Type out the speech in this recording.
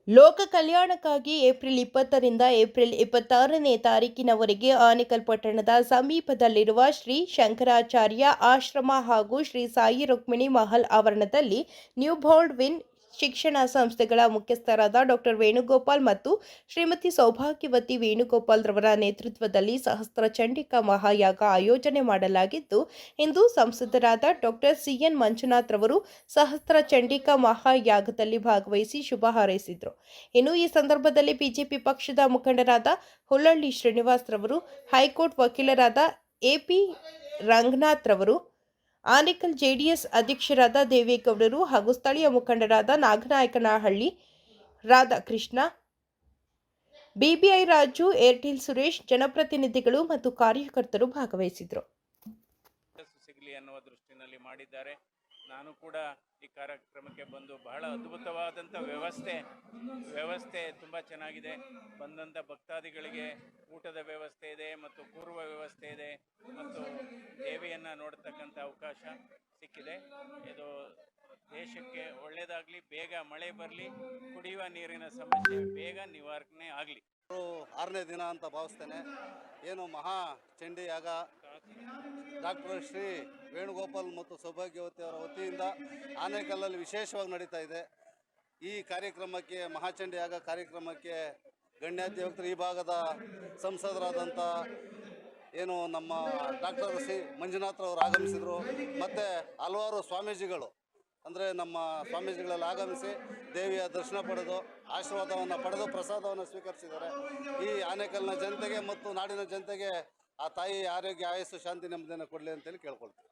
ಲೋಕ ಕಲ್ಯಾಣಕ್ಕಾಗಿ April 20ರಿಂದ April 26ನೇ ತಾರೀಕಿನವರೆಗೆ Anekal ಪಟ್ಟಣದ ಸಮೀಪದಲ್ಲಿರುವ ಶ್ರೀ ಶಂಕರಾಚಾರ್ಯ ಆಶ್ರಮ ಹಾಗೂ ಶ್ರೀ ಸಾಯಿ ರುಕ್ಮಿಣಿ ಮಹಲ್ ಆವರಣದಲ್ಲಿ ನ್ಯೂ ಬೋಲ್ಡ್ ವಿನ್ ಶಿಕ್ಷಣ ಸಂಸ್ಥೆಗಳ ಮುಖ್ಯಸ್ಥರಾದ ಡಾಕ್ಟರ್ ವೇಣುಗೋಪಾಲ್ ಮತ್ತು ಶ್ರೀಮತಿ ಸೌಭಾಗ್ಯವತಿ ವೇಣುಗೋಪಾಲ್ ರವರ ನೇತೃತ್ವದಲ್ಲಿ ಸಹಸ್ರ ಚಂಡಿಕಾ ಮಹಾಯಾಗ ಆಯೋಜನೆ ಮಾಡಲಾಗಿದ್ದು, ಇಂದು ಸಂಸದರಾದ ಡಾಕ್ಟರ್ ಸಿಎನ್ ಮಂಜುನಾಥ್ ರವರು ಸಹಸ್ರ ಚಂಡಿಕಾ ಮಹಾಯಾಗದಲ್ಲಿ ಭಾಗವಹಿಸಿ ಶುಭ ಹಾರೈಸಿದರು. ಇನ್ನು ಈ ಸಂದರ್ಭದಲ್ಲಿ ಬಿಜೆಪಿ ಪಕ್ಷದ ಮುಖಂಡರಾದ ಹುಲ್ಲಳ್ಳಿ ಶ್ರೀನಿವಾಸ್ ರವರು, ಹೈಕೋರ್ಟ್ ವಕೀಲರಾದ ಎಪಿ ರಂಗನಾಥ್ ರವರು, ಆನೇಕಲ್ ಜೆಡಿಎಸ್ ಅಧ್ಯಕ್ಷರಾದ ದೇವೇಗೌಡರು ಹಾಗೂ ಸ್ಥಳೀಯ ಮುಖಂಡರಾದ ನಾಗನಾಯಕನಹಳ್ಳಿ ರಾಧಾಕೃಷ್ಣ, ಬಿಬಿಐ ರಾಜು, ಏರ್ಟೆಲ್ ಸುರೇಶ್, ಜನಪ್ರತಿನಿಧಿಗಳು ಮತ್ತು ಕಾರ್ಯಕರ್ತರು ಭಾಗವಹಿಸಿದರು. ಸಿಗಲಿ ಅನ್ನುವ ದೃಷ್ಟಿನಲ್ಲಿ ಮಾಡಿದ್ದಾರೆ. ನಾನು ಕೂಡ ಈ ಕಾರ್ಯಕ್ರಮಕ್ಕೆ ಬಂದು ಬಹಳ ಅದ್ಭುತವಾದಂಥ ವ್ಯವಸ್ಥೆ ತುಂಬ ಚೆನ್ನಾಗಿದೆ. ಬಂದಂಥ ಭಕ್ತಾದಿಗಳಿಗೆ ಊಟದ ವ್ಯವಸ್ಥೆ ಇದೆ ಮತ್ತು ಪೂರ್ವ ವ್ಯವಸ್ಥೆ ಇದೆ ಮತ್ತು ದೇವಿಯನ್ನು ನೋಡತಕ್ಕಂಥ ಅವಕಾಶ ಸಿಕ್ಕಿದೆ. ಇದು ದೇಶಕ್ಕೆ ಒಳ್ಳೆಯದಾಗಲಿ, ಬೇಗ ಮಳೆ ಬರಲಿ, ಕುಡಿಯುವ ನೀರಿನ ಸಮಸ್ಯೆ ಬೇಗ ನಿವಾರಣೆ ಆಗಲಿ. 6ನೇ ದಿನ ಅಂತ ಭಾವಿಸ್ತೇನೆ. ಏನು ಮಹಾ ಚಂಡಿಯಾಗ ಡಾಕ್ಟರ್ ಶ್ರೀ ವೇಣುಗೋಪಾಲ್ ಮತ್ತು ಸೌಭಾಗ್ಯವತಿ ಅವರ ವತಿಯಿಂದ ಆನೇಕಲ್ಲಲ್ಲಿ ವಿಶೇಷವಾಗಿ ನಡೀತಾ ಇದೆ. ಈ ಕಾರ್ಯಕ್ರಮಕ್ಕೆ ಮಹಾಚಂಡಿಯಾಗ ಕಾರ್ಯಕ್ರಮಕ್ಕೆ ಗಣ್ಯಾಧ್ಯವಕ್ತರು ಈ ಭಾಗದ ಸಂಸದರಾದಂಥ ಏನು ನಮ್ಮ ಡಾಕ್ಟರ್ ಸಿ ಮಂಜುನಾಥ್ ಅವರು ಆಗಮಿಸಿದರು. ಮತ್ತು ಹಲವಾರು ಸ್ವಾಮೀಜಿಗಳು ಅಂದರೆ ನಮ್ಮ ಸ್ವಾಮೀಜಿಗಳೆಲ್ಲ ಆಗಮಿಸಿ ದೇವಿಯ ದರ್ಶನ ಪಡೆದು ಆಶೀರ್ವಾದವನ್ನು ಪಡೆದು ಪ್ರಸಾದವನ್ನು ಸ್ವೀಕರಿಸಿದ್ದಾರೆ. ಈ ಆನೇಕಲ್ನ ಜನತೆಗೆ ಮತ್ತು ನಾಡಿನ ಜನತೆಗೆ ಆ ತಾಯಿ ಆರೋಗ್ಯ, ಆಯಸ್ಸು, ಶಾಂತಿ, ನೆಮ್ಮದಿಯನ್ನು ಕೊಡಲಿ ಅಂತೇಳಿ ಕೇಳ್ಕೊಳ್ತೀವಿ.